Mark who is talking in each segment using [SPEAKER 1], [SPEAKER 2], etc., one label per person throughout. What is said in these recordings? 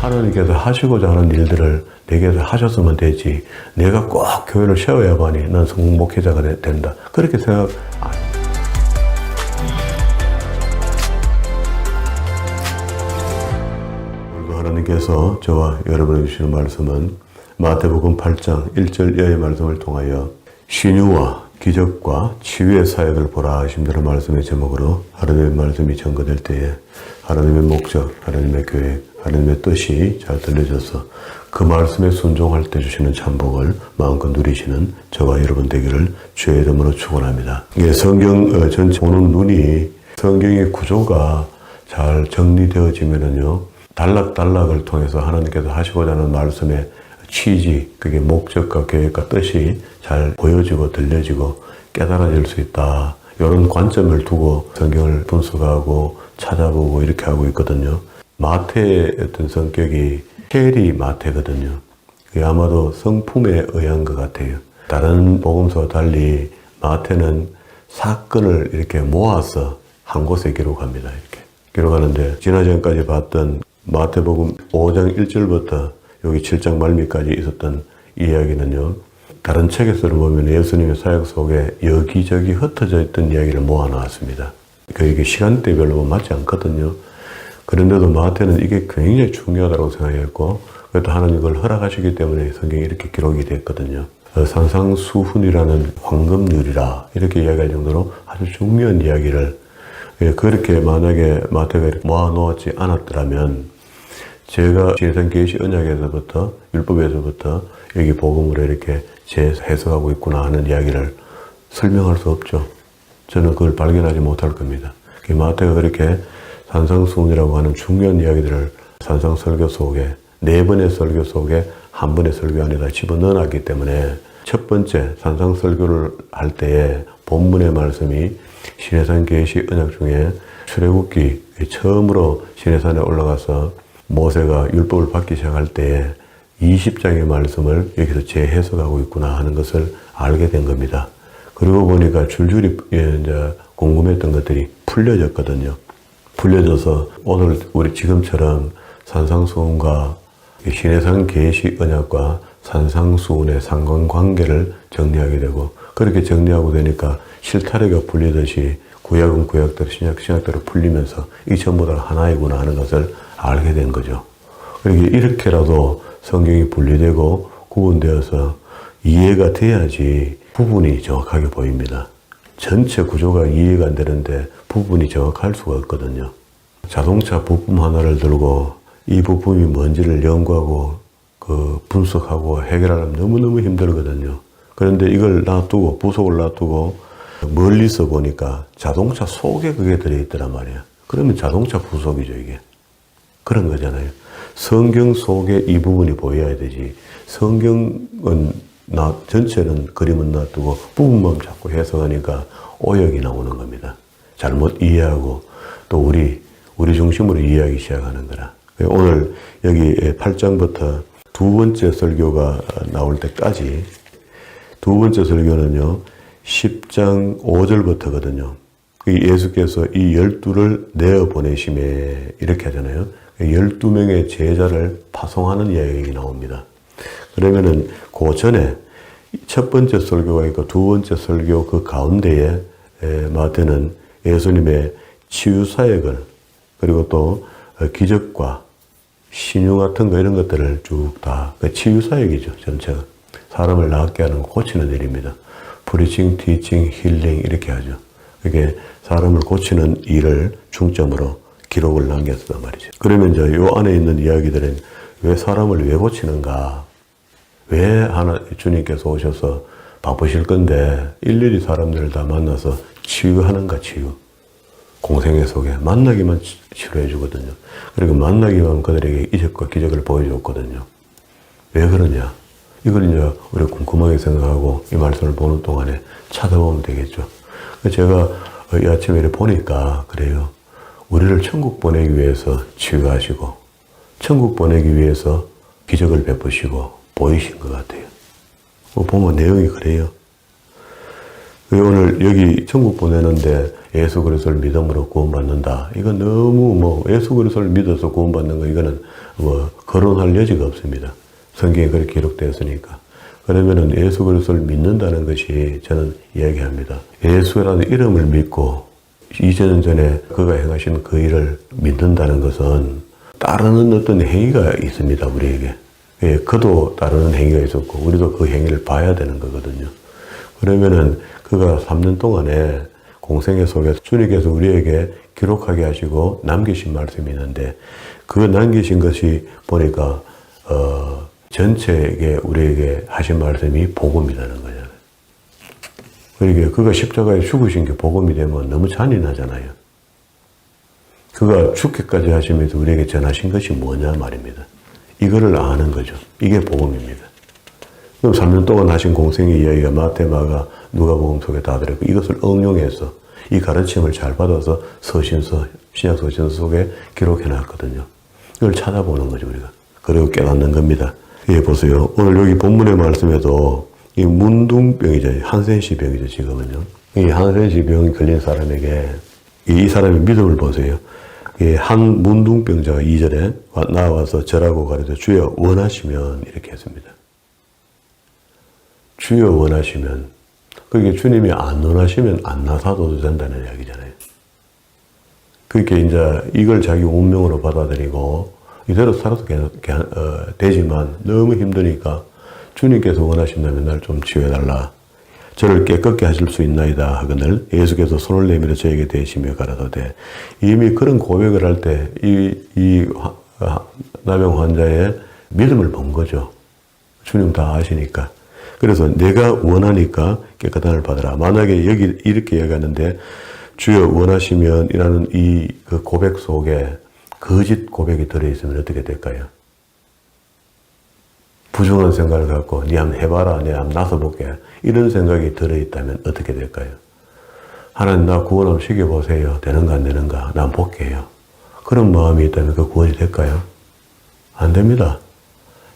[SPEAKER 1] 하나님께서 하시고자 하는 일들을 내게서 하셨으면 되지, 내가 꼭 교회를 세워야만이 난 성공 목회자가 된다, 그렇게 생각 안 해요. 하나님께서 저와 여러분에게 주시는 말씀은 마태복음 8장 1절 이하의 말씀을 통하여 신유와 기적과 치유의 사역을 보라 하심대로 말씀의 제목으로 하나님의 말씀이 전거될 때에 하나님의 목적, 하나님의 계획, 하나님의 뜻이 잘 들려져서 그 말씀에 순종할 때 주시는 참복을 마음껏 누리시는 저와 여러분 되기를 주의 이름으로 축원합니다. 성경 전체 보는 눈이, 성경의 구조가 잘 정리되어지면은요, 단락단락을 통해서 하나님께서 하시고자 하는 말씀의 취지, 그게 목적과 계획과 뜻이 잘 보여지고 들려지고 깨달아질 수 있다, 이런 관점을 두고 성경을 분석하고 찾아보고 이렇게 하고 있거든요. 마태의 어떤 성격이 캐리 마태거든요. 그게 아마도 성품에 의한 것 같아요. 다른 복음서와 달리 마태는 사건을 이렇게 모아서 한 곳에 기록합니다. 이렇게 기록하는데, 지난전까지 봤던 마태복음 5장 1절부터 여기 7장 말미까지 있었던 이야기는요, 다른 책에서는 보면 예수님의 사역 속에 여기저기 흩어져 있던 이야기를 모아놨습니다. 이게 시간대별로 맞지 않거든요. 그런데도 마태는 이게 굉장히 중요하다고 생각했고, 그래도 하나님 이걸 허락하시기 때문에 성경이 이렇게 기록이 됐거든요. 산상수훈이라는 황금률이라 이렇게 이야기할 정도로 아주 중요한 이야기를, 그렇게 만약에 마태가 이렇게 모아놓지 않았더라면 제가 신해산 계시 언약에서부터 율법에서부터 여기 복음으로 이렇게 재해석하고 있구나 하는 이야기를 설명할 수 없죠. 저는 그걸 발견하지 못할 겁니다. 마태가 그렇게 산상수훈이라고 하는 중요한 이야기들을 산상설교 속에, 4번의 설교 속에 한 번의 설교 안에다 집어넣어놨기 때문에 첫 번째 산상설교를 할 때에 본문의 말씀이 신해산 계시 언약 중에 출애굽기 처음으로 신해산에 올라가서 모세가 율법을 받기 시작할 때에 20장의 말씀을 여기서 재해석하고 있구나 하는 것을 알게 된 겁니다. 그러고 보니까 줄줄이 이제 궁금했던 것들이 풀려졌거든요. 풀려져서 오늘 우리 지금처럼 산상수훈과 신해산 계시 언약과 산상수훈의 상관관계를 정리하게 되고, 그렇게 정리하고 되니까 실타래가 풀리듯이 구약은 구약대로 신약대로 풀리면서 이 전부 다 하나이구나 하는 것을 알게 된 거죠. 그러니까 이렇게라도 성경이 분리되고 구분되어서 이해가 돼야지 부분이 정확하게 보입니다. 전체 구조가 이해가 안 되는데 부분이 정확할 수가 없거든요. 자동차 부품 하나를 들고 이 부품이 뭔지를 연구하고 분석하고 해결하려면 너무너무 힘들거든요. 그런데 이걸 놔두고, 부속을 놔두고 멀리서 보니까 자동차 속에 그게 들어있더란 말이에요. 그러면 자동차 부속이죠, 이게. 그런 거잖아요. 성경 속에 이 부분이 보여야 되지. 성경은 전체는 그림은 놔두고 부분만 자꾸 해석하니까 오역이 나오는 겁니다. 잘못 이해하고 또 우리 중심으로 이해하기 시작하는 거라. 오늘 여기 8장부터 두 번째 설교가 나올 때까지, 두 번째 설교는요 10장 5절부터거든요. 예수께서 이 12를 내어 보내심에 이렇게 하잖아요. 12명의 제자를 파송하는 이야기 나옵니다. 그러면은 그 전에 첫 번째 설교가 있고 두 번째 설교 그 가운데에 마태는 예수님의 치유 사역을, 그리고 또 기적과 신유 같은 거 이런 것들을 쭉 다 치유 사역이죠. 전체가 사람을 낫게 하는, 고치는 일입니다. 프리칭, 티칭, 힐링 이렇게 하죠. 그게 사람을 고치는 일을 중점으로 기록을 남겼단 말이죠. 그러면 이제 요 안에 있는 이야기들은 왜 사람을 왜 고치는가? 왜 주님께서 오셔서 바쁘실 건데 일일이 사람들을 다 만나서 치유하는가, 치유. 공생애 속에 만나기만 치료해 주거든요. 그리고 만나기만 하면 그들에게 이적과 기적을 보여줬거든요. 왜 그러냐? 이걸 이제 우리가 궁금하게 생각하고 이 말씀을 보는 동안에 찾아보면 되겠죠. 제가 이 아침에 이렇게 보니까 그래요. 우리를 천국 보내기 위해서 치유하시고 천국 보내기 위해서 기적을 베푸시고 보이신 것 같아요. 보면 내용이 그래요. 오늘 여기 천국 보내는데 예수 그리스도를 믿음으로 구원받는다. 이건 너무 예수 그리스도를 믿어서 구원받는 거 이거는 거론할 여지가 없습니다. 성경에 그렇게 기록되었으니까. 그러면은 예수 그리스도를 믿는다는 것이 저는 이야기합니다. 예수라는 이름을 믿고 2000년 전에 그가 행하신 그 일을 믿는다는 것은 따르는 어떤 행위가 있습니다. 우리에게. 예, 그도 따르는 행위가 있었고 우리도 그 행위를 봐야 되는 거거든요. 그러면은 그가 3년 동안에 공생애 속에서 주님께서 우리에게 기록하게 하시고 남기신 말씀이 있는데 그 남기신 것이 보니까 전체에게 우리에게 하신 말씀이 복음이라는 거잖아요. 그러니까 그가 십자가에 죽으신 게 복음이 되면 너무 잔인하잖아요. 그가 죽기까지 하시면서 우리에게 전하신 것이 뭐냐 말입니다. 이거를 아는 거죠. 이게 복음입니다. 그럼 3년 동안 하신 공생의 이야기가 마태, 마가, 누가복음 속에 다 들어있고 이것을 응용해서 이 가르침을 잘 받아서 서신서, 신약 서신서 속에 기록해 놨거든요. 이걸 찾아보는 거죠, 우리가. 그리고 깨닫는 겁니다. 예, 보세요. 오늘 여기 본문의 말씀에도 이 문둥병이죠. 한센시 병이죠, 지금은요. 이 한센시 병이 걸린 사람에게 이 사람의 믿음을 보세요. 한 문둥병자가 2절에 나와서 절하고 가르쳐 주여 원하시면 이렇게 했습니다. 주여 원하시면, 그게 주님이 안 원하시면 안 나사도 된다는 이야기잖아요. 그렇게 이제 이걸 자기 운명으로 받아들이고 이대로 살아도 되지만 너무 힘드니까 주님께서 원하신다면 날 좀 치유해달라. 저를 깨끗게 하실 수 있나이다 하거늘 예수께서 손을 내밀어 저에게 대시며 가라사대. 이미 그런 고백을 할 때 이 나병 환자의 믿음을 본 거죠. 주님 다 아시니까. 그래서 내가 원하니까 깨끗함을 받으라. 만약에 여기 이렇게 이야기하는데 주여 원하시면 이라는 그 고백 속에 거짓 고백이 들어있으면 어떻게 될까요? 부정한 생각을 갖고 니 한번 해봐라, 내 한번 나서볼게 이런 생각이 들어있다면 어떻게 될까요? 하나님 나 구원 한번 시켜보세요. 되는가 안 되는가 나 한번 볼게요. 그런 마음이 있다면 그 구원이 될까요? 안 됩니다.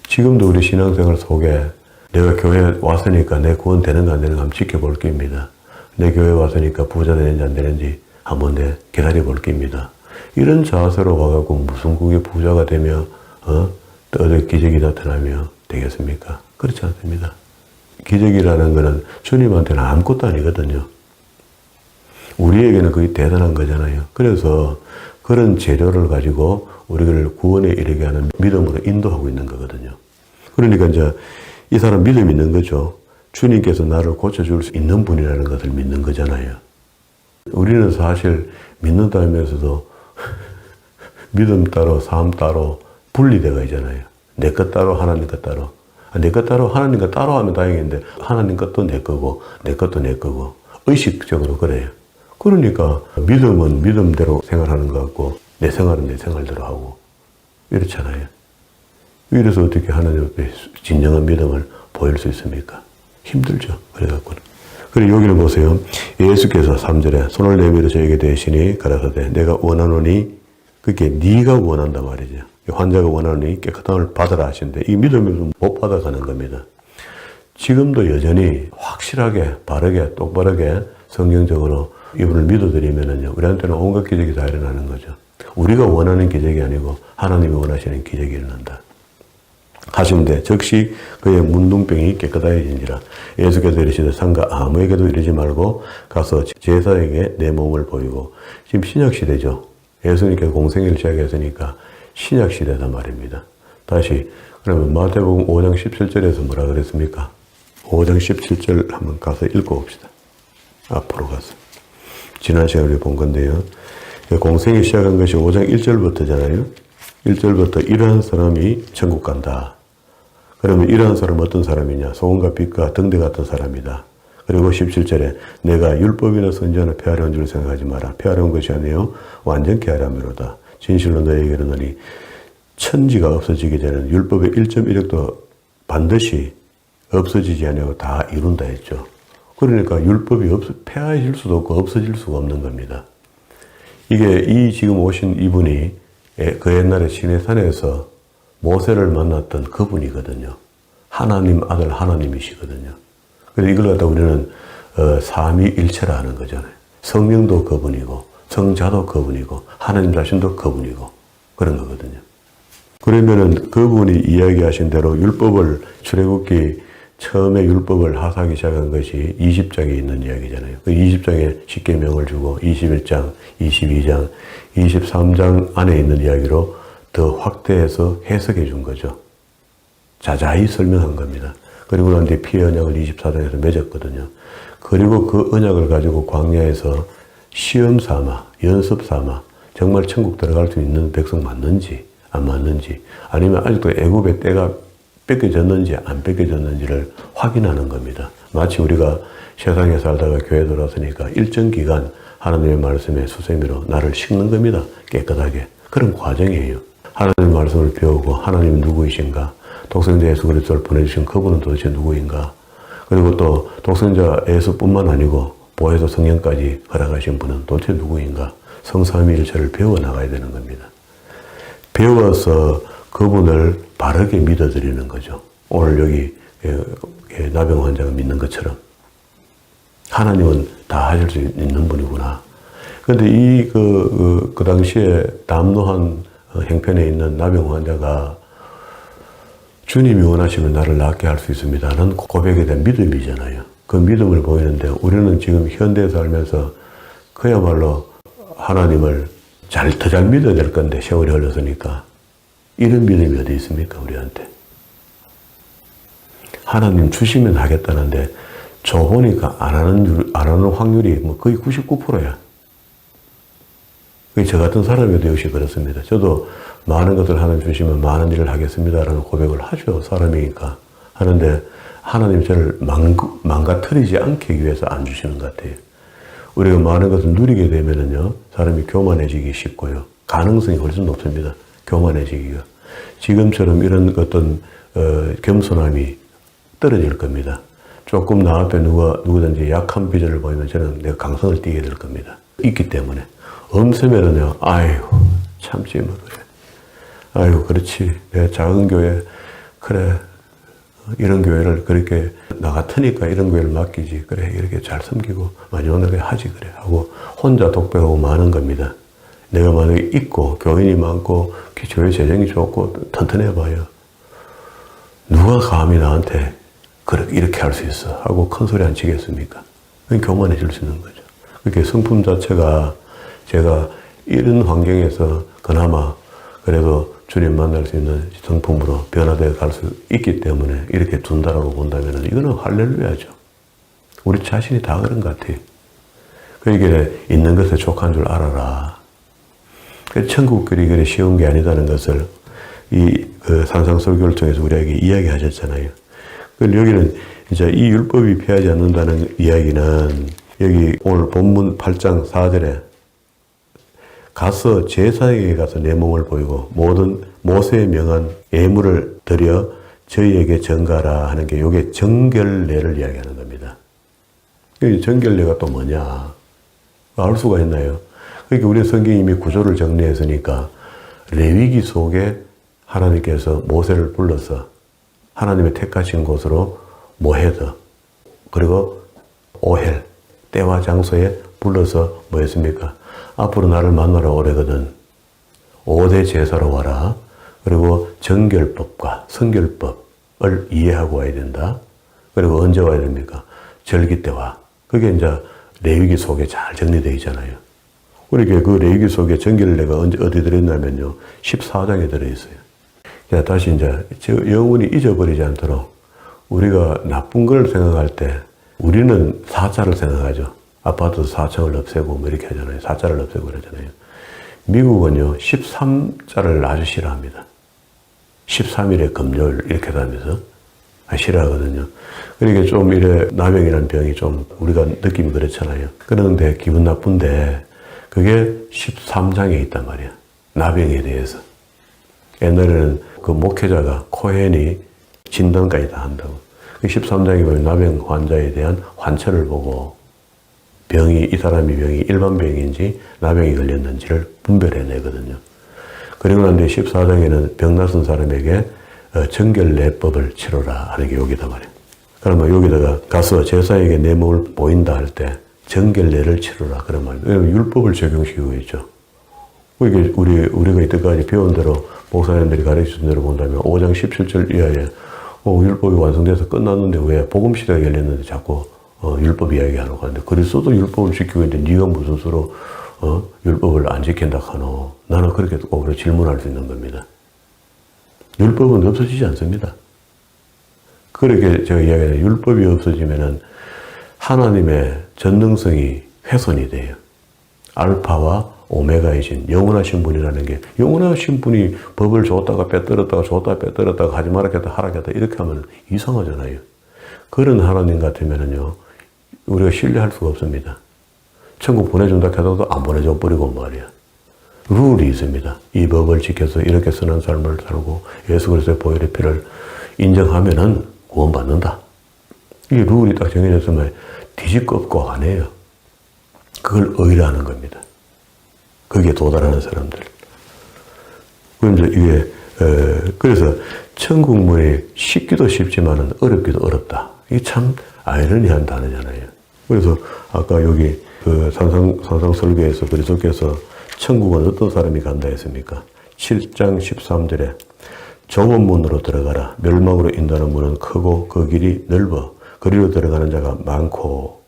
[SPEAKER 1] 지금도 우리 신앙생활 속에 내가 교회에 왔으니까 내 구원 되는가 안 되는가 한번 지켜볼 겁니다. 내 교회에 왔으니까 부자 되는지 안 되는지 한번 기다려볼 겁니다. 이런 자세로 와갖고 무슨 그게 부자가 되며 또 어디 기적이 나타나며 되겠습니까? 그렇지 않습니다. 기적이라는 것은 주님한테는 아무것도 아니거든요. 우리에게는 그게 대단한 거잖아요. 그래서 그런 재료를 가지고 우리를 구원에 이르게 하는 믿음으로 인도하고 있는 거거든요. 그러니까 이제 이 사람 믿음이 있는 거죠. 주님께서 나를 고쳐줄 수 있는 분이라는 것을 믿는 거잖아요. 우리는 사실 믿는다면서도 믿음 따로 삶 따로 분리되어 있잖아요. 내 것 따로 하나님 것 따로. 내 것 따로 하나님 것 따로 하면 다행인데 하나님 것도 내 거고 내 것도 내 거고 의식적으로 그래요. 그러니까 믿음은 믿음대로 생활하는 것 같고 내 생활은 내 생활대로 하고 이렇잖아요. 이래서 어떻게 하나님 앞에 진정한 믿음을 보일 수 있습니까? 힘들죠. 그래갖고는. 그리고 여기는 보세요. 예수께서 3절에 손을 내밀어 저에게 대시니 가라사대 내가 원하노니 그게 네가 원한단 말이죠. 환자가 원하노니 깨끗함을 받으라 하시는데 이 믿음을 못 받아가는 겁니다. 지금도 여전히 확실하게 바르게 똑바르게 성경적으로 이분을 믿어드리면은요 우리한테는 온갖 기적이 다 일어나는 거죠. 우리가 원하는 기적이 아니고 하나님이 원하시는 기적이 일어난다. 하시는데 즉시 그의 문둥병이 깨끗하여진지라. 예수께서 이르시되 상가 아무에게도 이르지 말고 가서 제사에게 내 몸을 보이고. 지금 신약시대죠. 예수님께서 공생애를 시작했으니까 신약시대다 말입니다. 다시 그러면 마태복음 5장 17절에서 뭐라 그랬습니까? 5장 17절 한번 가서 읽어봅시다. 앞으로 가서. 지난 시간에 우리 본 건데요. 공생애 시작한 것이 5장 1절부터잖아요. 1절부터 이러한 사람이 천국 간다. 그러면 이러한 사람은 어떤 사람이냐? 소금과 빛과 등대 같은 사람이다. 그리고 17절에 내가 율법이나 선지자나 폐하려는 줄 생각하지 마라. 폐하려는 것이 아니요 완전케 하려미로다. 진실로 너희에게 이르노니 천지가 없어지기 전에는 율법의 1.1획도 반드시 없어지지 아니하고 다 이룬다 했죠. 그러니까 율법이 폐하실 수도 없고 없어질 수가 없는 겁니다. 이게 지금 오신 이분이 그 옛날에 시내산에서 모세를 만났던 그분이거든요. 하나님 아들 하나님이시거든요. 그래서 이걸 갖다 우리는 삼위일체라 하는 거잖아요. 성령도 그분이고 성자도 그분이고 하나님 자신도 그분이고 그런 거거든요. 그러면은 그분이 이야기하신 대로 율법을 출애굽기 처음에 율법을 하사하기 시작한 것이 20장에 있는 이야기잖아요. 그 20장에 십계명을 주고 21장, 22장, 23장 안에 있는 이야기로 더 확대해서 해석해 준 거죠. 자자히 설명한 겁니다. 그리고 난 뒤에 피의 언약을 24장에서 맺었거든요. 그리고 그 언약을 가지고 광야에서 시험 삼아, 연습 삼아 정말 천국 들어갈 수 있는 백성 맞는지 안 맞는지 아니면 아직도 애굽의 때가 뺏겨졌는지 안 뺏겨졌는지를 확인하는 겁니다. 마치 우리가 세상에 살다가 교회 들어왔으니까 일정 기간 하나님의 말씀에 수세미로 나를 씻는 겁니다. 깨끗하게. 그런 과정이에요. 하나님의 말씀을 배우고 하나님은 누구이신가? 독생자 예수 그리스도를 보내주신 그분은 도대체 누구인가? 그리고 또 독생자 예수뿐만 아니고 보혜사 성령까지 허락하신 분은 도대체 누구인가? 성삼위일체를 배워나가야 되는 겁니다. 배워서 그분을 바르게 믿어드리는 거죠. 오늘 여기 나병 환자가 믿는 것처럼 하나님은 다 하실 수 있는 분이구나. 그런데 그 당시에 담노한 형편에 있는 나병 환자가 주님이 원하시면 나를 낫게 할 수 있습니다는 고백에 대한 믿음이잖아요. 그 믿음을 보이는데 우리는 지금 현대에 살면서 그야말로 하나님을 더 잘 믿어야 될 건데 세월이 흘렀으니까 이런 믿음이 어디 있습니까 우리한테. 하나님 주시면 하겠다는데 줘보니까 안 하는 확률이 뭐 거의 99%야. 저 같은 사람에도 역시 그렇습니다. 저도 많은 것을 하나님 주시면 많은 일을 하겠습니다라는 고백을 하죠. 사람이니까. 하는데 하나님 저를 망가뜨리지 않기 위해서 안 주시는 것 같아요. 우리가 많은 것을 누리게 되면은요, 사람이 교만해지기 쉽고요. 가능성이 훨씬 높습니다. 교만해지기가. 지금처럼 이런 어떤 겸손함이 떨어질 겁니다. 조금 나 앞에 누구든지 약한 비전을 보이면 저는 내가 강성을 띠게 될 겁니다. 있기 때문에. 없으면은요, 아유, 참지 뭐 그래. 아유, 그렇지. 내가 작은 교회, 그래. 이런 교회를 그렇게 나 같으니까 이런 교회를 맡기지. 그래, 이렇게 잘 섬기고 많이 오늘게 하지. 그래. 하고 혼자 독백하고 마는 겁니다. 내가 만약에 있고 교인이 많고 교회 재정이 좋고 튼튼해 봐요. 누가 감히 나한테 이렇게 할 수 있어 하고 큰 소리 안 치겠습니까? 그건 교만해질 수 있는 거죠. 그렇게 성품 자체가 제가 이런 환경에서 그나마 그래도 주님 만날 수 있는 성품으로 변화되어 갈 수 있기 때문에 이렇게 둔다라고 본다면 이거는 할렐루야죠. 우리 자신이 다 그런 것 같아요. 그러니까 있는 것에 족한 줄 알아라. 천국길이 그리 쉬운 게 아니다는 것을 산상설교를 통해서 우리에게 이야기하셨잖아요. 여기는 이제 이 율법이 피하지 않는다는 이야기는 여기 오늘 본문 8장 4절에 가서 제사장에게 가서 내 몸을 보이고 모든 모세의 명한 예물을 드려 저희에게 전가라 하는 게 이게 정결례를 이야기하는 겁니다. 이 정결례가 또 뭐냐? 알 수가 있나요? 그러니까 우리 성경이 이미 구조를 정리했으니까 레위기 속에 하나님께서 모세를 불러서 하나님의 택하신 곳으로 모헤드 그리고 오헬 때와 장소에 불러서 뭐 했습니까? 앞으로 나를 만나러 오래거든. 5대 제사로 와라. 그리고 정결법과 성결법을 이해하고 와야 된다. 그리고 언제 와야 됩니까? 절기 때 와. 그게 이제 레위기 속에 잘 정리되어 있잖아요. 그러니까 그 레위기 속에 정결례가 어디 들어있냐면요. 14장에 들어있어요. 자, 다시 이제 영원히 잊어버리지 않도록 우리가 나쁜 걸 생각할 때 우리는 4자를 생각하죠. 아파트도 4층을 없애고 뭐 이렇게 하잖아요. 4자를 없애고 그러잖아요. 미국은요. 13자를 아주 싫어합니다. 13일에 금요일 이렇게 하면서 싫어하거든요. 그러니까 좀 이래 나병이라는 병이 좀 우리가 느낌이 그렇잖아요. 그런데 기분 나쁜데 그게 13장에 있단 말이야. 나병에 대해서. 옛날에는 그 목회자가 코헨이 진단까지 다 한다고. 그 13장에 보면 나병 환자에 대한 환처를 보고 이 사람이 병이 일반 병인지 나병이 걸렸는지를 분별해내거든요. 그리고 난 뒤에 14장에는 병 나선 사람에게 정결례법을 치러라 하는 게 여기다 말이에요. 그러면 여기다가 가서 제사에게 내 몸을 보인다 할 때 정결례를 치르라 그런 말입니다. 율법을 적용시키고 있죠. 이게 우리가 이때까지 배운 대로 목사님들이 가르치신 대로 본다면 5장 17절 이하에 율법이 완성돼서 끝났는데 왜 복음 시대가 열렸는데 자꾸 율법 이야기하는 건데 그리스도도 율법을 지키고 있는데 네가 무슨 수로 율법을 안 지킨다 하노? 나는 그렇게 오히려 질문할 수 있는 겁니다. 율법은 없어지지 않습니다. 그렇게 제가 이야기하는 율법이 없어지면은 하나님의 전능성이 훼손이 돼요. 알파와 오메가이신 영원하신 분이라는 게 영원하신 분이 법을 줬다가 줬다가 하지 말았겠다 하라겠다 이렇게 하면 이상하잖아요. 그런 하나님 같으면은요 우리가 신뢰할 수가 없습니다. 천국 보내준다 해도 안 보내줘 버리고 말이야. 룰이 있습니다. 이 법을 지켜서 이렇게 선한 삶을 살고 예수 그리스도의 보혈의 피를 인정하면은 구원받는다. 이 룰이 딱 정해졌으면 뒤집고 안 해요. 그걸 의뢰하는 겁니다. 거기에 도달하는 사람들. 그래서 천국 문이 쉽기도 쉽지만은 어렵기도 어렵다. 이게 참 아이러니한 단어잖아요. 그래서 아까 여기 그 산상 설교에서 그리스도께서 천국은 어떤 사람이 간다 했습니까? 7장 13절에 좁은 문으로 들어가라. 멸망으로 인도하는 문은 크고 그 길이 넓어. 그리로 들어가는 자가 많고.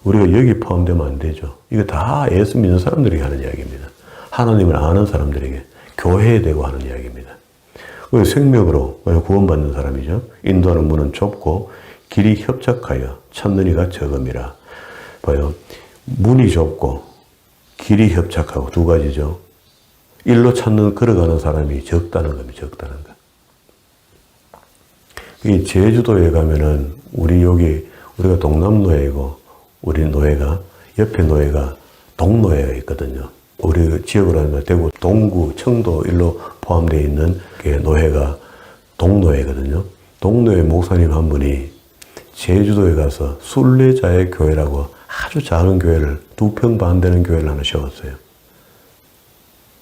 [SPEAKER 1] 우리가 여기 포함되면 안 되죠. 이거 다 예수 믿는 사람들이 하는 이야기입니다. 하나님을 아는 사람들에게 교회에 대고 하는 이야기입니다. 생명으로 구원받는 사람이죠. 인도하는 문은 좁고 길이 협착하여 찾는 이가 적음이라. 봐요. 문이 좁고 길이 협착하고 두 가지죠. 일로 걸어가는 사람이 적다는 겁니다. 적다는 것. 이 제주도에 가면은 우리가 동남노예이고 우리 노예가 옆에 노예가 동노예가 있거든요. 우리 지역으로 하면 대구 동구 청도 일로 포함되어 있는 노예가 동노예거든요. 동노예 목사님 한 분이 제주도에 가서 순례자의 교회라고 아주 작은 교회를 2평 반 되는 교회를 하나 세웠어요.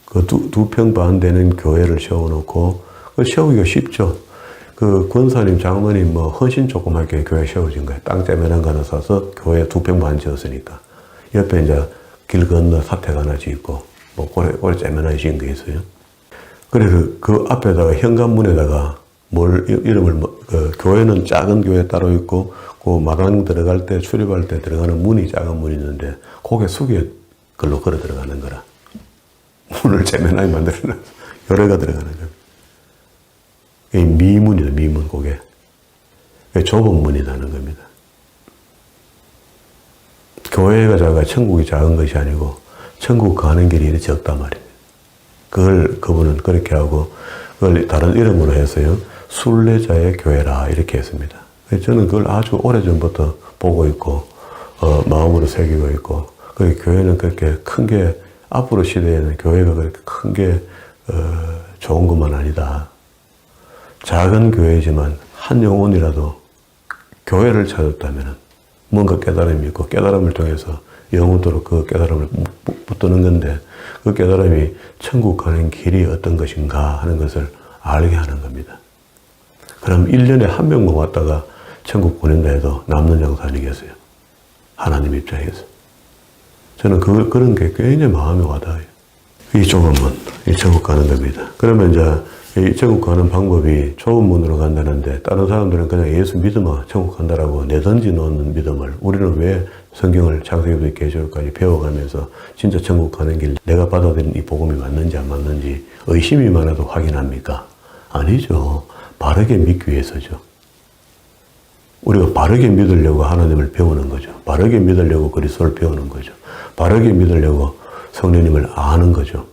[SPEAKER 1] 그 2평 반 되는 교회를 세워놓고 세우기가 쉽죠. 그 권사님, 장로님 헌신 조그맣게 교회 세워진 거예요. 땅 째면한 거 하나 사서 교회 2평 반 지었으니까. 옆에 이제 길 건너 사택 하나 짓고 꼬리 째면하게 지은 게 있어요. 그래서 그 앞에다가 현관문에다가 교회는 작은 교회 따로 있고 그 마당 들어갈 때 출입할 때 들어가는 문이 작은 문이 있는데 고개 숙여 글로 걸어 들어가는 거라. 문을 째면하게 만들어놔서 열애가 들어가는 거예요. 이 미문이다, 미문 고개. 좁은 문이라는 겁니다. 교회가 작아 천국이 작은 것이 아니고 천국 가는 길이 이렇게 적단 말이에요. 그분은 그렇게 하고 그걸 다른 이름으로 해서요. 순례자의 교회라 이렇게 했습니다. 저는 그걸 아주 오래전부터 보고 있고 마음으로 새기고 있고 그 교회는 그렇게 큰 게 앞으로 시대에는 교회가 그렇게 큰 게 좋은 것만 아니다. 작은 교회지만 한 영혼이라도 교회를 찾았다면 뭔가 깨달음이 있고 깨달음을 통해서 영원토록 그 깨달음을 붙드는 건데 그 깨달음이 천국 가는 길이 어떤 것인가 하는 것을 알게 하는 겁니다. 그럼 1년에 한 명만 왔다가 천국 보낸다 해도 남는 장사 아니겠어요? 하나님 입장에서. 저는 그런 게 굉장히 마음에 와닿아요. 이 좁은 문, 이 천국 가는 겁니다. 그러면 이제 이 천국 가는 방법이 좁은 문으로 간다는데 다른 사람들은 그냥 예수 믿으면 천국 간다라고 내던지 놓는 믿음을 우리는 왜 성경을 창세기부터 계시록까지 배워가면서 진짜 천국 가는 길 내가 받아들인 이 복음이 맞는지 안 맞는지 의심이 많아도 확인합니까? 아니죠. 바르게 믿기 위해서죠. 우리가 바르게 믿으려고 하나님을 배우는 거죠. 바르게 믿으려고 그리스도를 배우는 거죠. 바르게 믿으려고 성령님을 아는 거죠.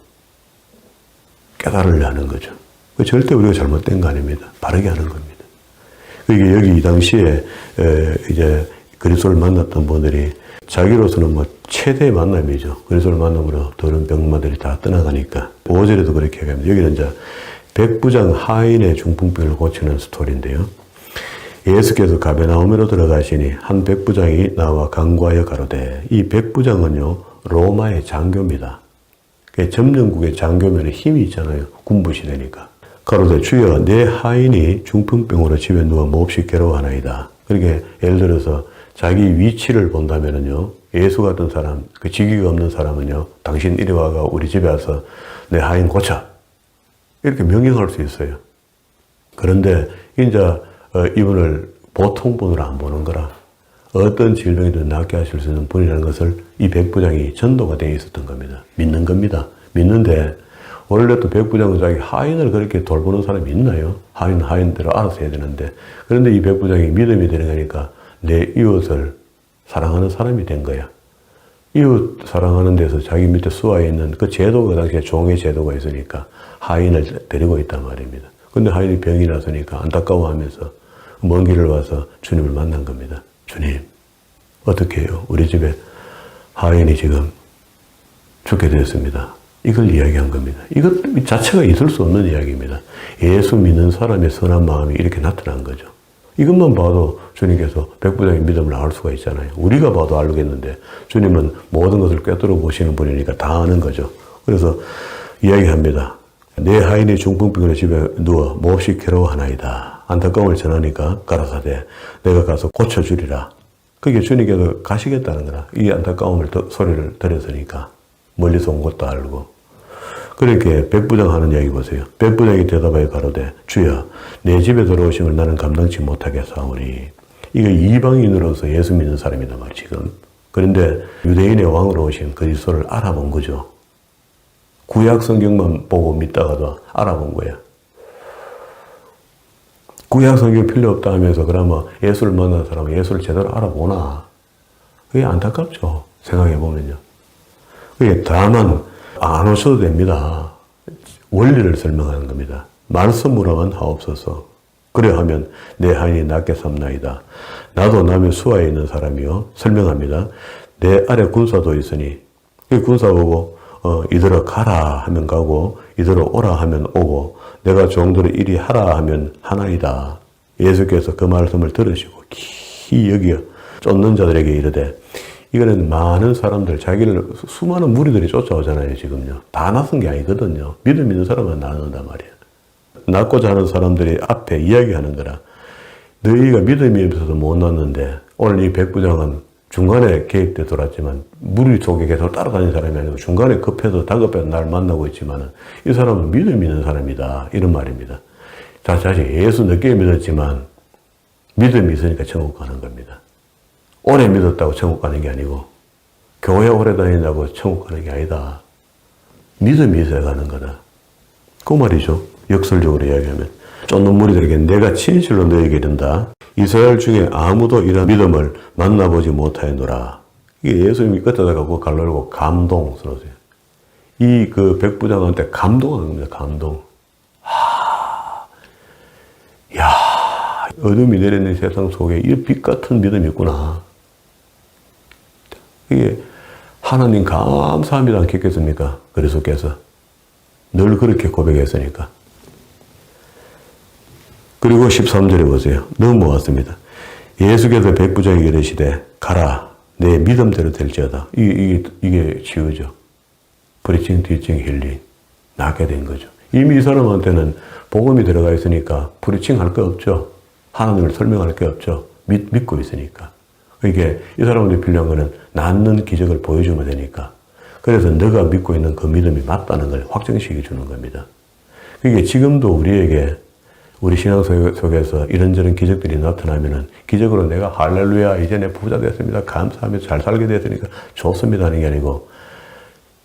[SPEAKER 1] 깨달으려 하는 거죠. 절대 우리가 잘못된 거 아닙니다. 바르게 하는 겁니다. 이게 여기 이 당시에 이제 그리스도를 만났던 분들이 자기로서는 최대의 만남이죠. 그리스도를 만남으로 더러운 병마들이 다 떠나가니까 5절에도 그렇게 얘기합니다. 여기는 이제 백부장 하인의 중풍병을 고치는 스토리인데요. 예수께서 가베나움으로 들어가시니 한 백부장이 나와 간구하여 가로되 이 백부장은요 로마의 장교입니다. 점령국의 장교면 힘이 있잖아요. 군부시대니까. 가로되 주여 내 하인이 중풍병으로 집에 누워 몹시 괴로워하나이다. 그러니까 예를 들어서 자기 위치를 본다면은요, 예수 같은 사람, 그 직위가 없는 사람은요, 당신 이리 와가 우리 집에 와서 내 하인 고쳐. 이렇게 명령할 수 있어요. 그런데 이제 이분을 보통 분으로 안 보는 거라. 어떤 질병이든 낫게 하실 수 있는 분이라는 것을 이 백부장이 전도가 되어 있었던 겁니다. 믿는 겁니다. 믿는데 원래 또 백부장은 자기 하인을 그렇게 돌보는 사람이 있나요? 하인대로 알아서 해야 되는데. 그런데 이 백부장이 믿음이 되는 거니까 내 이웃을 사랑하는 사람이 된 거야. 이웃 사랑하는 데서 자기 밑에 수하에 있는 그 제도가 당시에 종의 제도가 있으니까 하인을 데리고 있단 말입니다. 근데 하인이 병이 났으니까 안타까워하면서 먼 길을 와서 주님을 만난 겁니다. 주님, 어떻게 해요? 우리 집에 하인이 지금 죽게 되었습니다. 이걸 이야기한 겁니다. 이것 자체가 있을 수 없는 이야기입니다. 예수 믿는 사람의 선한 마음이 이렇게 나타난 거죠. 이것만 봐도 주님께서 백부장의 믿음을 알 수가 있잖아요. 우리가 봐도 알겠는데 주님은 모든 것을 꿰뚫어 보시는 분이니까 다 아는 거죠. 그래서 이야기합니다. 내 하인이 중풍병으로 집에 누워 몹시 괴로워하나이다. 안타까움을 전하니까 가라사대 내가 가서 고쳐주리라. 그게 주님께서 가시겠다는 거라. 이 안타까움을 소리를 들었으니까 멀리서 온 것도 알고. 그렇게 백부장 하는 이야기 보세요. 백부장이 대답하여 가로되 주여 내 집에 들어오심을 나는 감당치 못하겠사오니. 이게 이방인으로서 예수 믿는 사람이단 말이에요 지금. 그런데 유대인의 왕으로 오신 그리스도를 알아본 거죠. 구약 성경만 보고 믿다가도 알아본 거야. 구약 성경 필요 없다 하면서 그러면 예수를 만난 사람은 예수를 제대로 알아보나? 그게 안타깝죠. 생각해보면요. 그게 다만 안 오셔도 됩니다. 원리를 설명하는 겁니다. 말씀으로만 하옵소서. 그래 하면 내 하인이 낫게 삼나이다. 나도 남의 수하에 있는 사람이요. 설명합니다. 내 아래 군사도 있으니 이 군사 보고 이들아 가라 하면 가고 이들아 오라 하면 오고 내가 종들을 이리 하라 하면 하나이다. 예수께서 그 말씀을 들으시고 깊이 여기어 쫓는 자들에게 이르되 이거는 많은 사람들, 자기를 수많은 무리들이 쫓아오잖아요, 지금요. 다 나선 게 아니거든요. 믿음 있는 사람만 나눈단 말이에요. 낳고자 하는 사람들이 앞에 이야기하는 거라. 너희가 믿음이 없어서 못 낳는데 오늘 이 백부장은 중간에 개입돼 돌았지만 무리 속에 계속 따라다니는 사람이 아니고 중간에 급해서 다급해서 날 만나고 있지만 이 사람은 믿음 있는 사람이다. 이런 말입니다. 자, 사실 예수 늦게 믿었지만 믿음이 있으니까 천국 가는 겁니다. 오래 믿었다고 천국 가는 게 아니고 교회 오래 다닌다고 천국 가는 게 아니다. 믿음이 있어야 가는 거다. 그 말이죠. 역설적으로 이야기하면 쫓는 무리들에게 내가 진실로 너에게 이른다. 이스라엘 중에 아무도 이런 믿음을 만나보지 못하였노라. 이게 예수님이 끝에다가 그 갈라놓고 감동스러우세요. 이 그 백부장한테 감동하는 겁니다. 감동. 야, 어둠이 내리는 세상 속에 이 빛 같은 믿음이 있구나. 이게 하나님 감사합니다 않겠습니까? 그리스도께서 늘 그렇게 고백했으니까. 그리고 13절에 보세요. 너무 모았습니다. 예수께서 백부장에게 이르시되 가라 내 믿음대로 될지어다. 이게 치유죠. 프리칭, 티칭, 힐링. 낫게 된 거죠. 이미 이 사람한테는 복음이 들어가 있으니까 프리칭 할 거 없죠. 하나님을 설명할 게 없죠. 믿고 있으니까. 이게 이 사람한테 필요한 거는 낫는 기적을 보여주면 되니까. 그래서 너가 믿고 있는 그 믿음이 맞다는 걸 확정시켜 주는 겁니다. 그게 지금도 우리에게 우리 신앙 속에서 이런저런 기적들이 나타나면은 기적으로 내가 할렐루야 이제 내 부자 됐습니다. 감사하며 잘 살게 됐으니까 좋습니다 하는 게 아니고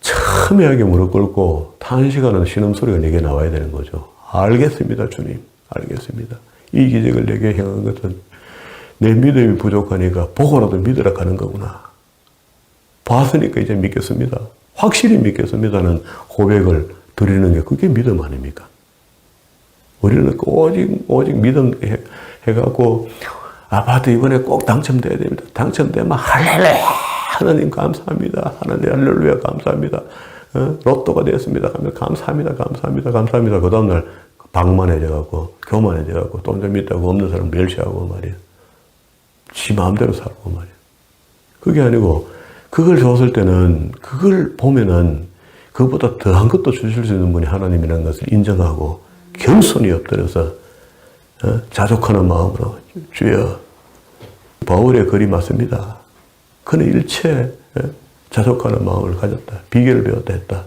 [SPEAKER 1] 첨예하게 무릎 꿇고 탄식하는 신음소리가 내게 나와야 되는 거죠. 알겠습니다 주님. 알겠습니다. 이 기적을 내게 행한 것은 내 믿음이 부족하니까 보고라도 믿으라 하는 거구나. 봤으니까 이제 믿겠습니다. 확실히 믿겠습니다는 고백을 드리는 게 그게 믿음 아닙니까? 우리는 오직 믿음 해갖고 아파트 이번에 꼭 당첨돼야 됩니다. 당첨되면 할렐루야 하나님 감사합니다. 하나님 할렐루야 감사합니다. 로또가 됐습니다. 감사합니다. 감사합니다. 감사합니다. 그 다음날 방만해져갖고 교만해져갖고 돈 좀 있다고 없는 사람 멸시하고 말이야. 지 마음대로 살고 말이야. 그게 아니고 그걸 줬을 때는 그걸 보면은 그것보다 더한 것도 주실 수 있는 분이 하나님이라는 것을 인정하고 겸손히 엎드려서 자족하는 마음으로 주여 바울의 글이 맞습니다. 그는 일체 자족하는 마음을 가졌다. 비결을 배웠다 했다.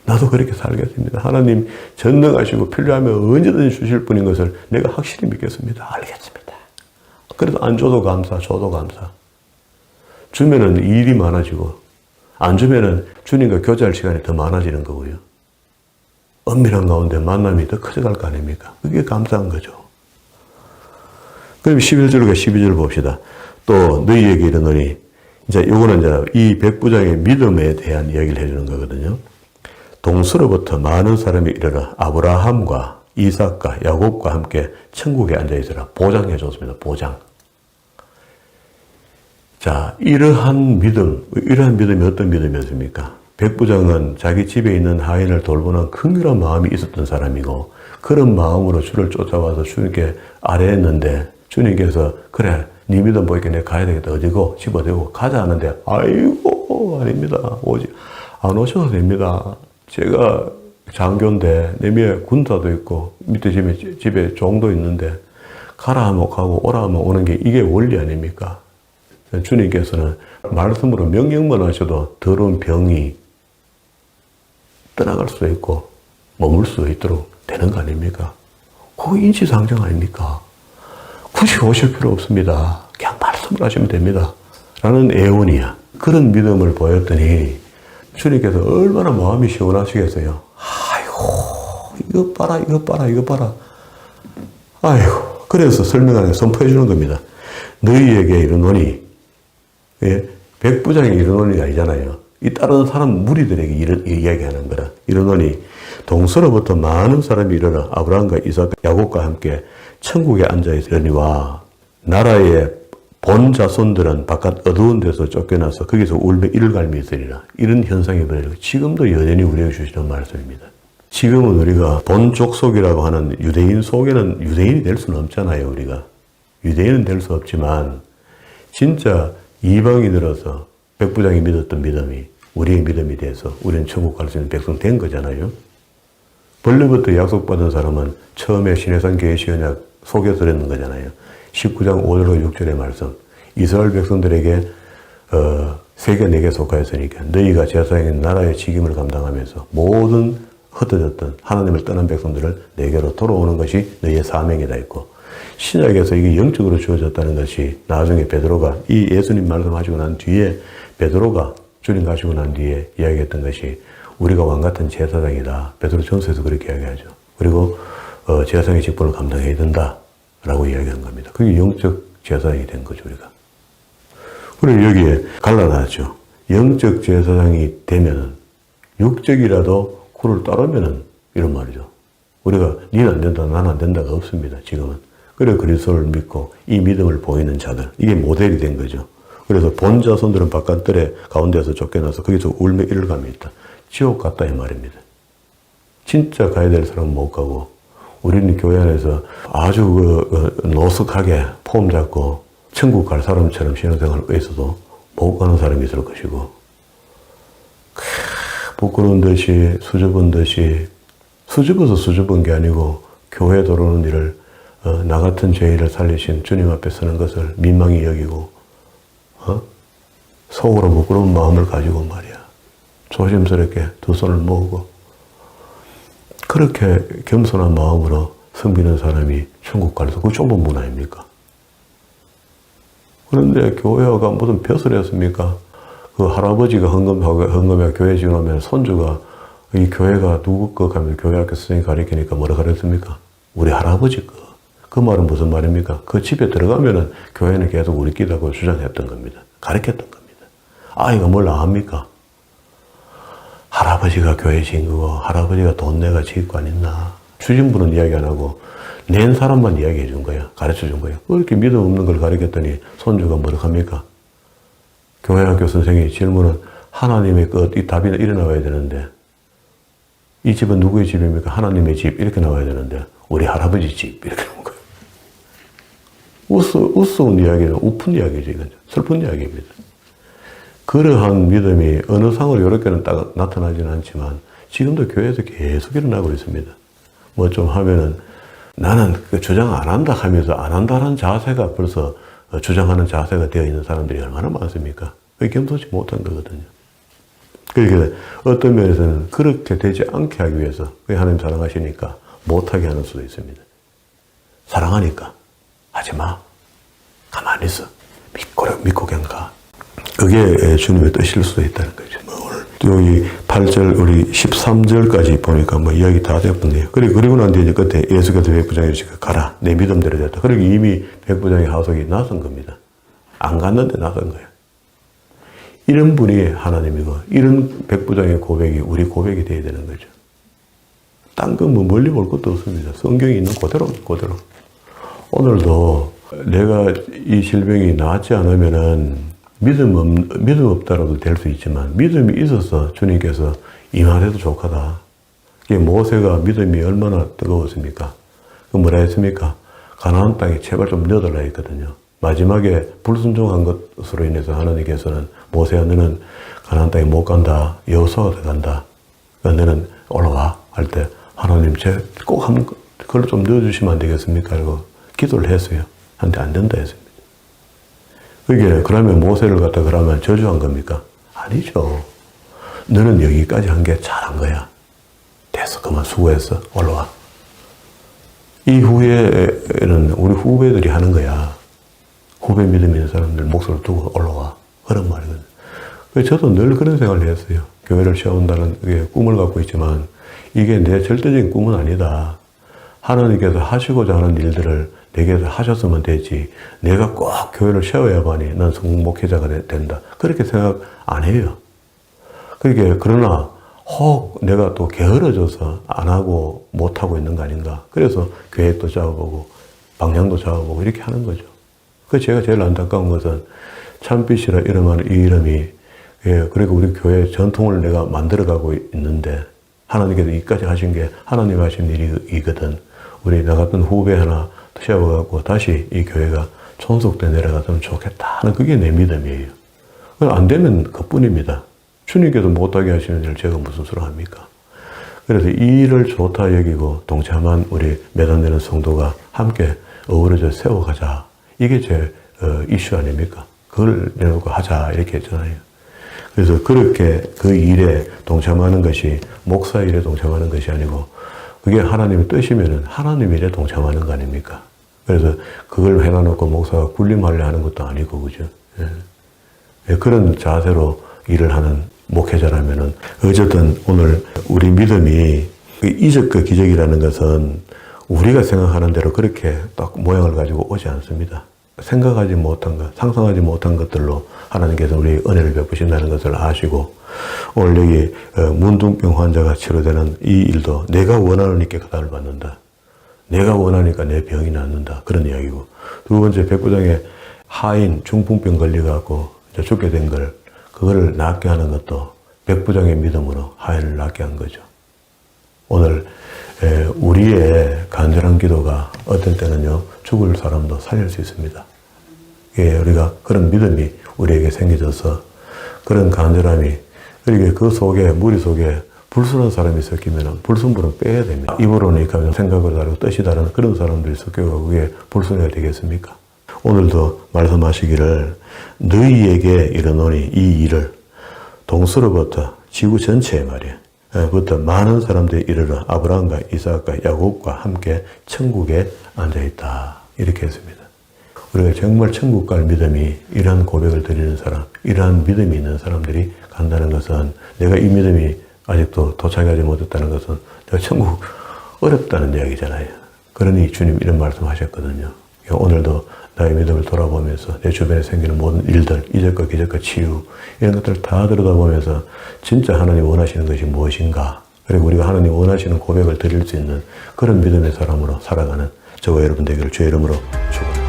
[SPEAKER 1] 나도 그렇게 살겠습니다. 하나님 전능하시고 필요하면 언제든지 주실 분인 것을 내가 확실히 믿겠습니다. 알겠습니다. 그래도 안 줘도 감사, 줘도 감사. 주면은 일이 많아지고 안 주면은 주님과 교제할 시간이 더 많아지는 거고요. 엄밀한 가운데 만남이 더 커져갈 거 아닙니까? 그게 감사한 거죠. 그럼 11절과 12절 봅시다. 또 너희에게 이르노니, 이제 요거는 이제 이 백부장의 믿음에 대한 이야기를 해주는 거거든요. 동서로부터 많은 사람이 이르러 아브라함과 이삭과 야곱과 함께 천국에 앉아 있으라. 보장해 줬습니다. 보장. 자, 이러한 믿음이 어떤 믿음이었습니까? 백부장은 자기 집에 있는 하인을 돌보는 긍휼한 마음이 있었던 사람이고, 그런 마음으로 주를 쫓아와서 주님께 아뢰했는데, 주님께서 그래, 네 믿음 보이게 내가 가야 되겠다. 어디고 집어대고 가자 하는데, 아이고 아닙니다. 안 오셔도 됩니다. 제가 장교인데 내 밑에 군사도 있고 밑에 집에 종도 있는데 가라 하면 가고 오라 하면 오는 게 이게 원리 아닙니까? 주님께서는 말씀으로 명령만 하셔도 더러운 병이 떠나갈 수 있고 머물 수 있도록 되는 거 아닙니까? 그거 인지상정 아닙니까? 굳이 오실 필요 없습니다. 그냥 말씀을 하시면 됩니다. 라는 애원이야. 그런 믿음을 보였더니 주님께서 얼마나 마음이 시원하시겠어요. 아이고, 이것 봐라. 아이고, 그래서 설명하는 선포해 주는 겁니다. 너희에게 이르노니, 예, 백부장이 이르노니 아니잖아요. 이 다른 사람 무리들에게 이야기하는 거라. 이르노니, 동서로부터 많은 사람이 일어나 아브라함과 이삭, 야곱과 함께 천국에 앉아 있으려니와 나라의 본 자손들은 바깥 어두운 데서 쫓겨나서 거기서 울며 이를 갈미 있으리라. 이런 현상이 벌어지고 지금도 여전히 우리에게 주시는 말씀입니다. 지금은 우리가 본 족속이라고 하는 유대인 속에는 유대인이 될 수는 없잖아요. 우리가 유대인은 될 수 없지만 진짜 이방인으로서 백부장이 믿었던 믿음이 우리의 믿음이 돼서 우리는 천국 갈 수 있는 백성 된 거잖아요. 본래부터 약속받은 사람은 처음에 신해산 계시 언약 속에 들었는 거잖아요. 19장 5절과 6절의 말씀. 이스라엘 백성들에게 세계 4개 속하였으니까 너희가 제사장인 나라의 직임을 감당하면서 모든 흩어졌던 하나님을 떠난 백성들을 내게로 돌아오는 것이 너희의 사명이다 했고, 신약에서 이게 영적으로 주어졌다는 것이 나중에 베드로가 이 예수님 말씀하시고 난 뒤에 베드로가 주님 가시고 난 뒤에 이야기했던 것이 우리가 왕같은 제사장이다. 베드로 전서에서 그렇게 이야기하죠. 그리고 제사장의 직분을 감당해야 된다 라고 이야기한 겁니다. 그게 영적 제사장이 된 거죠, 우리가. 그리고 여기에 갈라놨죠. 영적 제사장이 되면은 육적이라도 그를 따르면은 이런 말이죠. 우리가 니는 안 된다, 나는 안 된다가 없습니다, 지금은. 그래 그리스도를 믿고 이 믿음을 보이는 자들, 이게 모델이 된 거죠. 그래서 본 자손들은 바깥들의 가운데서 쫓겨나서 거기서 울며 이를 감이 있다. 지옥 같다 이 말입니다. 진짜 가야 될 사람은 못 가고, 우리는 교회 안에서 아주 노숙하게 폼 잡고 천국 갈 사람처럼 신앙생활을 했어도 못 가는 사람이 있을 것이고, 부끄러운 듯이 수줍은 듯이 수줍어서 수줍은 게 아니고 교회 들어오는 일을 나 같은 죄인을 살리신 주님 앞에 서는 것을 민망히 여기고 속으로 부끄러운 마음을 가지고 말이야 조심스럽게 두 손을 모으고 그렇게 겸손한 마음으로 섬기는 사람이 천국 가서 그 좁은 문 아닙니까? 그런데 교회가 무슨 벼슬 했습니까? 그 할아버지가 헌금해 교회 지원하면 손주가 이 교회가 누구 거 가면 교회 학교 선생님 가르치니까 뭐라 그랬습니까? 우리 할아버지 거. 그 말은 무슨 말입니까? 그 집에 들어가면은 교회는 계속 우리끼리라고 주장했던 겁니다. 가르쳤던 겁니다. 아이가 뭘 아합니까? 할아버지가 교회 지은 거고 할아버지가 돈 내가 지을 거 아니나. 주진부는 이야기 안 하고 낸 사람만 이야기해 준 거야. 가르쳐 준 거야. 그렇게 믿음 없는 걸 가르쳤더니 손주가 뭐라 합니까? 교회 학교 선생님이 질문은 하나님의 이 답이 일어나와야 되는데 이 집은 누구의 집입니까? 하나님의 집 이렇게 나와야 되는데 우리 할아버지 집 이렇게 나온 거예요. 우스운 이야기는 우픈 이야기죠. 이건 슬픈 이야기입니다. 그러한 믿음이 어느 상으로 이렇게는 딱 나타나지는 않지만 지금도 교회에서 계속 일어나고 있습니다. 뭐 좀 하면은 나는 그 주장 안 한다 하면서 안 한다는 자세가 벌써 주장하는 자세가 되어 있는 사람들이 얼마나 많습니까? 그게 겸손치 못한 거거든요. 그러니까 어떤 면에서는 그렇게 되지 않게 하기 위해서 하나님 사랑하시니까 못하게 하는 수도 있습니다. 사랑하니까 하지 마. 가만히 있어. 믿고 그냥 가. 그게 주님의 뜻일 수도 있다는 거죠. 여기 8절, 우리 13절까지 보니까 이야기 다 되었네요. 그리고 난 뒤에 끝에 예수께서 백부장에 이르시기를 가라. 내 믿음대로 됐다. 그리고 이미 백부장의 하속이 나선 겁니다. 안 갔는데 나선 거예요. 이런 분이 하나님이고, 이런 백부장의 고백이 우리 고백이 되어야 되는 거죠. 딴 건 멀리 볼 것도 없습니다. 성경이 있는 그대로. 오늘도 내가 이 질병이 나았지 않으면은 믿음 없다라도 될 수 있지만 믿음이 있어서 주님께서 임하래도 좋겠다. 모세가 믿음이 얼마나 뜨거웠습니까? 뭐라 했습니까? 가나안 땅에 제발 좀 넣어달라 했거든요. 마지막에 불순종한 것으로 인해서 하나님께서는 모세야 너는 가나안 땅에 못 간다. 여호수아가 간다. 너는 올라와 할 때 하나님 꼭 한번 그걸 좀 넣어주시면 안 되겠습니까? 하고 기도를 했어요. 한데 안 된다 했습니다. 그러면 모세를 갖다 그러면 저주한 겁니까? 아니죠. 너는 여기까지 한 게 잘한 거야. 됐어. 그만 수고했어. 올라와. 이후에는 우리 후배들이 하는 거야. 후배 믿음 있는 사람들 목소리를 두고 올라와. 그런 말이거든요. 저도 늘 그런 생각을 했어요. 교회를 세운다는 꿈을 갖고 있지만 이게 내 절대적인 꿈은 아니다. 하나님께서 하시고자 하는 일들을 내게서 하셨으면 되지. 내가 꼭 교회를 세워야만이 난 성공 목회자가 된다. 그렇게 생각 안 해요. 그러나 혹 내가 또 게으러져서 안 하고 못 하고 있는 거 아닌가. 그래서 계획도 잡아보고 방향도 잡아보고 이렇게 하는 거죠. 제가 제일 안타까운 것은 참빛이라 이름하는 이 이름이 그리고 우리 교회 전통을 내가 만들어가고 있는데 하나님께서 이까지 하신 게 하나님 하신 일이거든. 우리 나 같은 후배 하나 세워갖고 다시 이 교회가 존속돼 내려갔으면 좋겠다 하는 그게 내 믿음이에요. 안 되면 그뿐입니다. 주님께서 못하게 하시는 일을 제가 무슨 수로 합니까? 그래서 이 일을 좋다 여기고 동참한 우리 매단되는 성도가 함께 어우러져 세워가자. 이게 제 이슈 아닙니까? 그걸 내놓고 하자 이렇게 했잖아요. 그래서 그렇게 그 일에 동참하는 것이 목사 일에 동참하는 것이 아니고 그게 하나님의 뜻이면은 하나님 일에 동참하는 거 아닙니까? 그래서 그걸 해놔놓고 목사가 군림하려 하는 것도 아니고, 그죠? 예. 그런 자세로 일을 하는 목회자라면은, 어쨌든 오늘 우리 믿음이 이적과 기적이라는 것은 우리가 생각하는 대로 그렇게 딱 모양을 가지고 오지 않습니다. 생각하지 못한 것, 상상하지 못한 것들로 하나님께서 우리 은혜를 베푸신다는 것을 아시고, 오늘 여기 문둥병 환자가 치료되는 이 일도 내가 원하니까 그다음을 받는다. 내가 원하니까 내 병이 낫는다. 그런 이야기고. 두 번째, 백부장의 하인 중풍병 걸려갖고 죽게 된 걸, 그거를 낫게 하는 것도 백부장의 믿음으로 하인을 낫게 한 거죠. 오늘 우리의 간절한 기도가 어떤 때는요, 죽을 사람도 살릴 수 있습니다. 우리가 그런 믿음이 우리에게 생겨져서 그런 간절함이, 그리고 그 속에, 무리 속에 불순한 사람이 섞이면 불순물은 빼야 됩니다. 입으로니까 생각을 다르고 뜻이 다른 그런 사람들이 섞여가고 그게 불순해야 되겠습니까? 오늘도 말씀하시기를 너희에게 이르노니 이 일을 동서로부터 지구 전체에 말이야. 부터 많은 사람들이 이르러 아브라함과 이삭과 야곱과 함께 천국에 앉아있다. 이렇게 했습니다. 우리가 정말 천국 갈 믿음이 이러한 고백을 드리는 사람, 이러한 믿음이 있는 사람들이 간다는 것은 내가 이 믿음이 아직도 도착하지 못했다는 것은 내가 천국 어렵다는 이야기잖아요. 그러니 주님 이런 말씀 하셨거든요. 오늘도 나의 믿음을 돌아보면서 내 주변에 생기는 모든 일들, 이적과 기적과 치유 이런 것들을 다 들여다보면서 진짜 하나님 원하시는 것이 무엇인가, 그리고 우리가 하나님 원하시는 고백을 드릴 수 있는 그런 믿음의 사람으로 살아가는 저와 여러분 되기를 주의 이름으로 축원합니다.